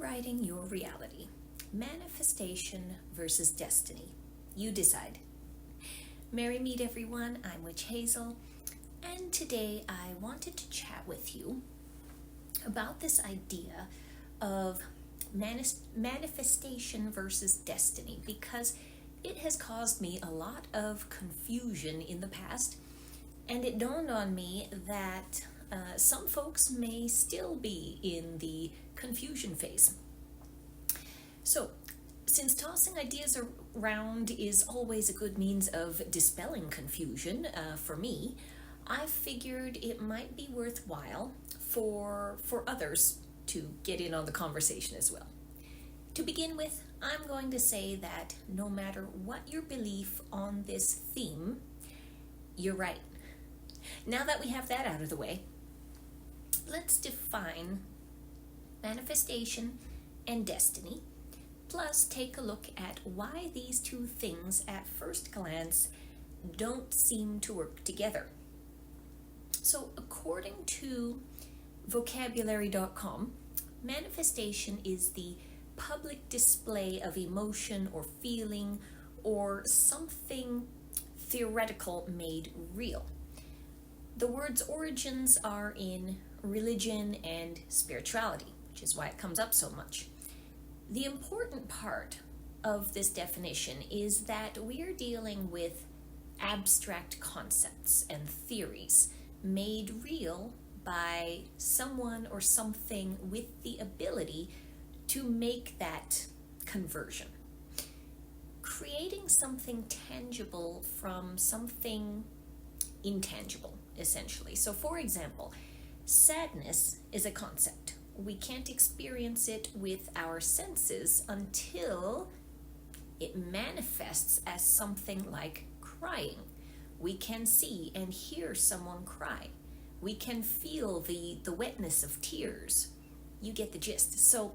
Rewriting your reality. Manifestation versus destiny. You decide. Merry meet everyone, I'm Witch Hazel, and today I wanted to chat with you about this idea of manifestation versus destiny, because it has caused me a lot of confusion in the past, and it dawned on me that some folks may still be in the confusion phase. So, since tossing ideas around is always a good means of dispelling confusion for me, I figured it might be worthwhile for others to get in on the conversation as well. To begin with, I'm going to say that no matter what your belief on this theme, you're right. Now that we have that out of the way, let's define manifestation and destiny, plus take a look at why these two things at first glance don't seem to work together. So according to vocabulary.com, manifestation is the public display of emotion or feeling or something theoretical made real. The word's origins are in religion and spirituality, which is why it comes up so much. The important part of this definition is that we're dealing with abstract concepts and theories made real by someone or something with the ability to make that conversion. Creating something tangible from something intangible, essentially. So for example, sadness is a concept. We can't experience it with our senses until it manifests as something like crying. We can see and hear someone cry. We can feel the wetness of tears. You get the gist. So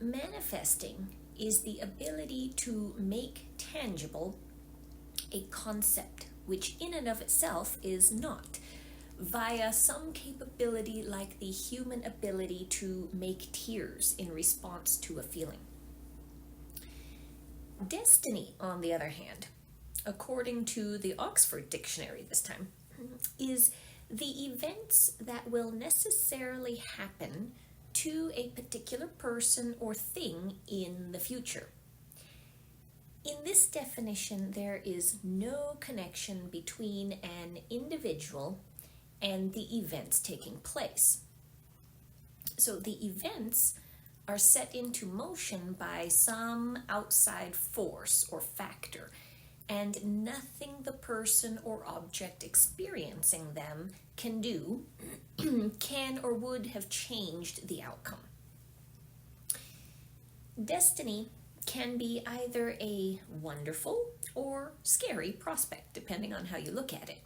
manifesting is the ability to make tangible a concept, which in and of itself is not, via some capability like the human ability to make tears in response to a feeling. Destiny, on the other hand, according to the Oxford Dictionary this time, is the events that will necessarily happen to a particular person or thing in the future. In this definition, there is no connection between an individual and the events taking place. So the events are set into motion by some outside force or factor, and nothing the person or object experiencing them can do can or would have changed the outcome. Destiny can be either a wonderful or scary prospect, depending on how you look at it.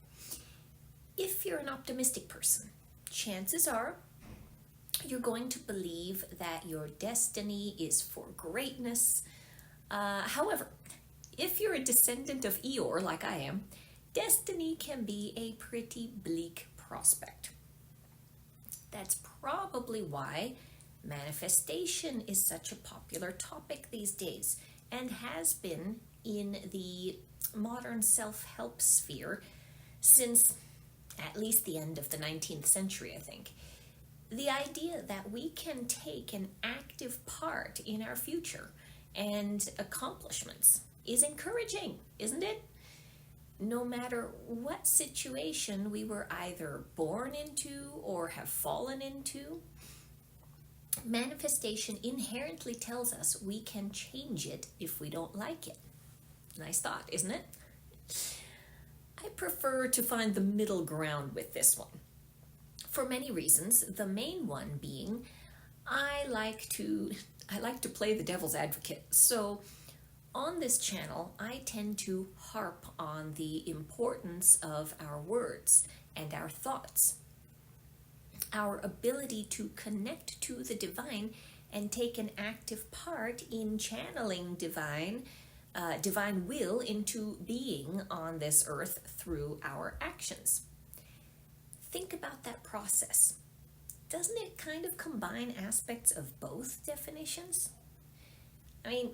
If you're an optimistic person, chances are you're going to believe that your destiny is for greatness. However, if you're a descendant of Eeyore, like I am, destiny can be a pretty bleak prospect. That's probably why manifestation is such a popular topic these days, and has been in the modern self-help sphere since at least the end of the 19th century, I think. The idea that we can take an active part in our future and accomplishments is encouraging, isn't it? No matter what situation we were either born into or have fallen into, manifestation inherently tells us we can change it if we don't like it. Nice thought, isn't it? I prefer to find the middle ground with this one, for many reasons. The main one being I like to play the devil's advocate. So on this channel, I tend to harp on the importance of our words and our thoughts, our ability to connect to the divine and take an active part in channeling divine will into being on this earth through our actions. Think about that process. doesn't it kind of combine aspects of both definitions? I mean,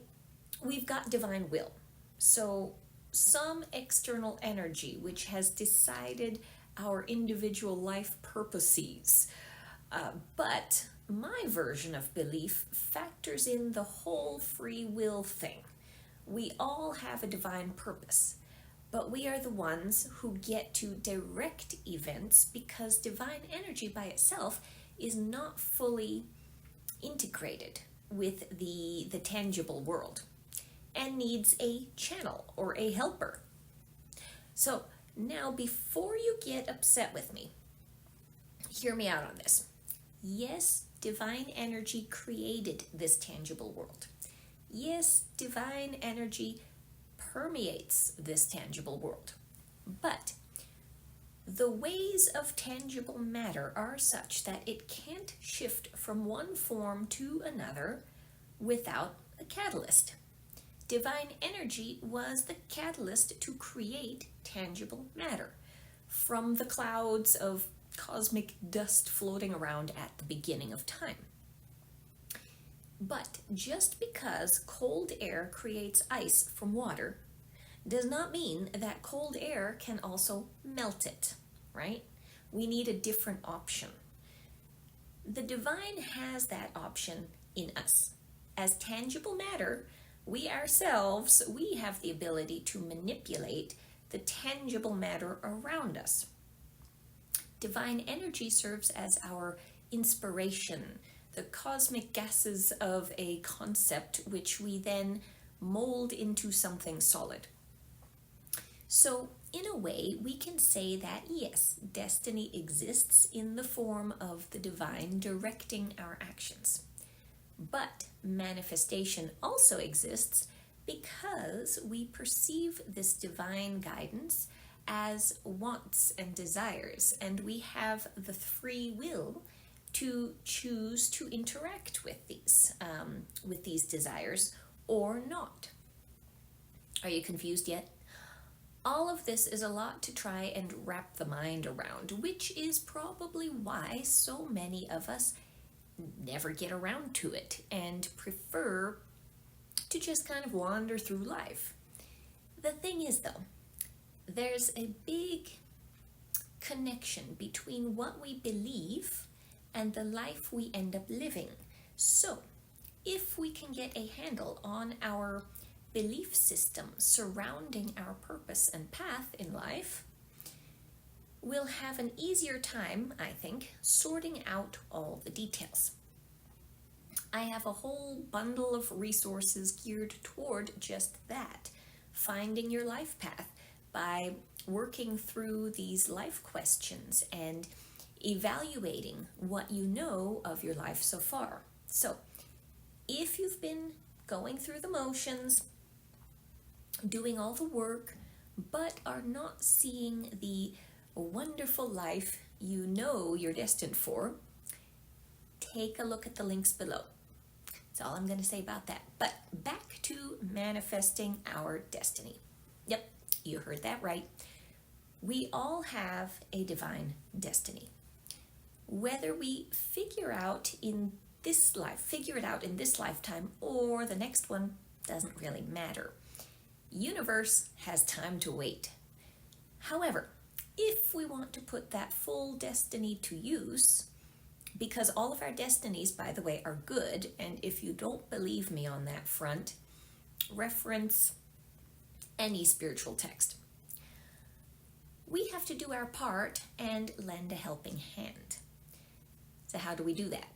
we've got divine will. So, some external energy which has decided our individual life purposes. But my version of belief factors in the whole free will thing. We all have a divine purpose, but we are the ones who get to direct events because divine energy by itself is not fully integrated with the tangible world and needs a channel or a helper. So now, before you get upset with me, hear me out on this. Yes, divine energy created this tangible world. Yes, divine energy permeates this tangible world. But the ways of tangible matter are such that it can't shift from one form to another without a catalyst. Divine energy was the catalyst to create tangible matter from the clouds of cosmic dust floating around at the beginning of time. But just because cold air creates ice from water does not mean that cold air can also melt it, right? We need a different option. The divine has that option in us. As tangible matter, we ourselves, we have the ability to manipulate the tangible matter around us. Divine energy serves as our inspiration, the cosmic gases of a concept which we then mold into something solid. So, in a way, we can say that yes, destiny exists in the form of the divine directing our actions. But manifestation also exists because we perceive this divine guidance as wants and desires, and we have the free will to choose to interact with these desires or not. Are you confused yet? All of this is a lot to try and wrap the mind around, which is probably why so many of us never get around to it and prefer to just kind of wander through life. The thing is, though, there's a big connection between what we believe and the life we end up living. So, if we can get a handle on our belief system surrounding our purpose and path in life, we'll have an easier time, I think, sorting out all the details. I have a whole bundle of resources geared toward just that, finding your life path by working through these life questions and evaluating what you know of your life so far. So, if you've been going through the motions, doing all the work, but are not seeing the wonderful life you know you're destined for, take a look at the links below. That's all I'm going to say about that. But back to manifesting our destiny. Yep, you heard that right. We all have a divine destiny. Whether we figure it out in this lifetime or the next one doesn't really matter. Universe has time to wait. However, if we want to put that full destiny to use, because all of our destinies, by the way, are good, and if you don't believe me on that front, reference any spiritual text. We have to do our part and lend a helping hand. So how do we do that?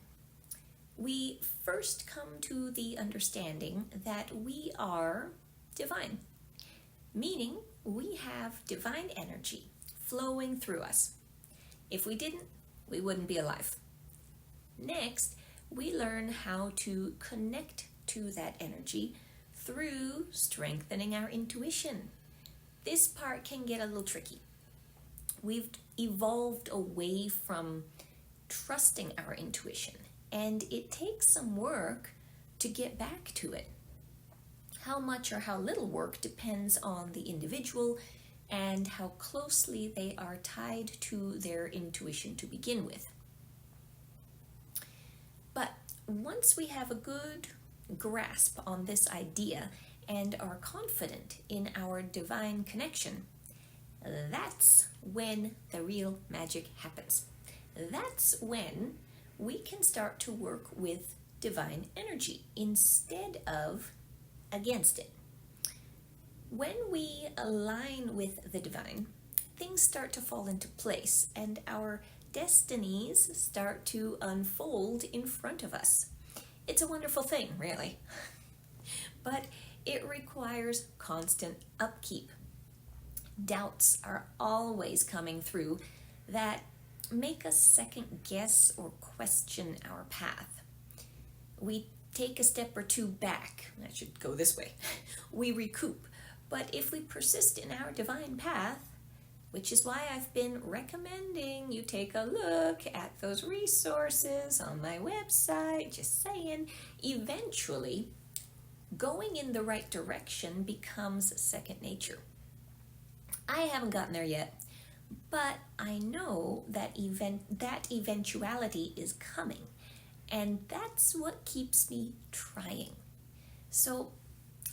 We first come to the understanding that we are divine, meaning we have divine energy flowing through us. If we didn't, we wouldn't be alive. Next, we learn how to connect to that energy through strengthening our intuition. This part can get a little tricky. We've evolved away from trusting our intuition, and it takes some work to get back to it. How much or how little work depends on the individual and how closely they are tied to their intuition to begin with. once we have a good grasp on this idea and are confident in our divine connection, that's when the real magic happens. That's when we can start to work with divine energy instead of against it. When we align with the divine, things start to fall into place and our destinies start to unfold in front of us. It's a wonderful thing, really. But it requires constant upkeep. Doubts are always coming through that make us second guess or question our path. We take a step or two back. I should go this way. We recoup. But if we persist in our divine path, which is why I've been recommending you take a look at those resources on my website, just saying, eventually going in the right direction becomes second nature. I haven't gotten there yet, but I know that eventuality is coming, and that's what keeps me trying. So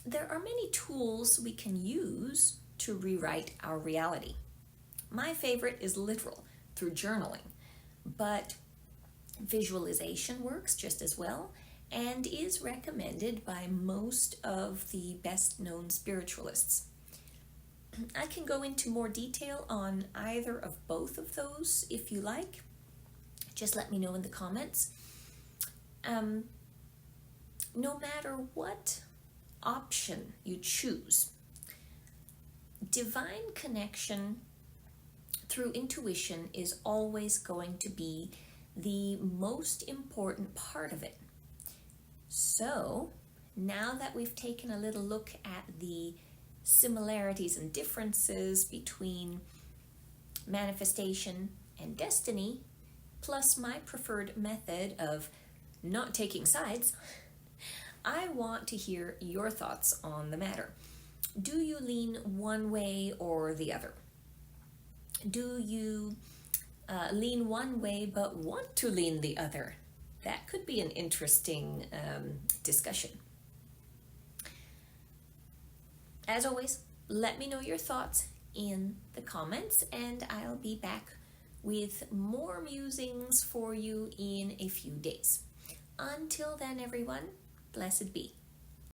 there are many tools we can use to rewrite our reality. My favorite is literal, through journaling, but visualization works just as well and is recommended by most of the best-known spiritualists. I can go into more detail on either of both of those if you like. Just let me know in the comments. No matter what option you choose, divine connection through intuition is always going to be the most important part of it. So, now that we've taken a little look at the similarities and differences between manifestation and destiny, plus my preferred method of not taking sides, I want to hear your thoughts on the matter. Do you lean one way or the other? Do you lean one way but want to lean the other? That could be an interesting discussion. As always, let me know your thoughts in the comments, and I'll be back with more musings for you in a few days. Until then, everyone, blessed be.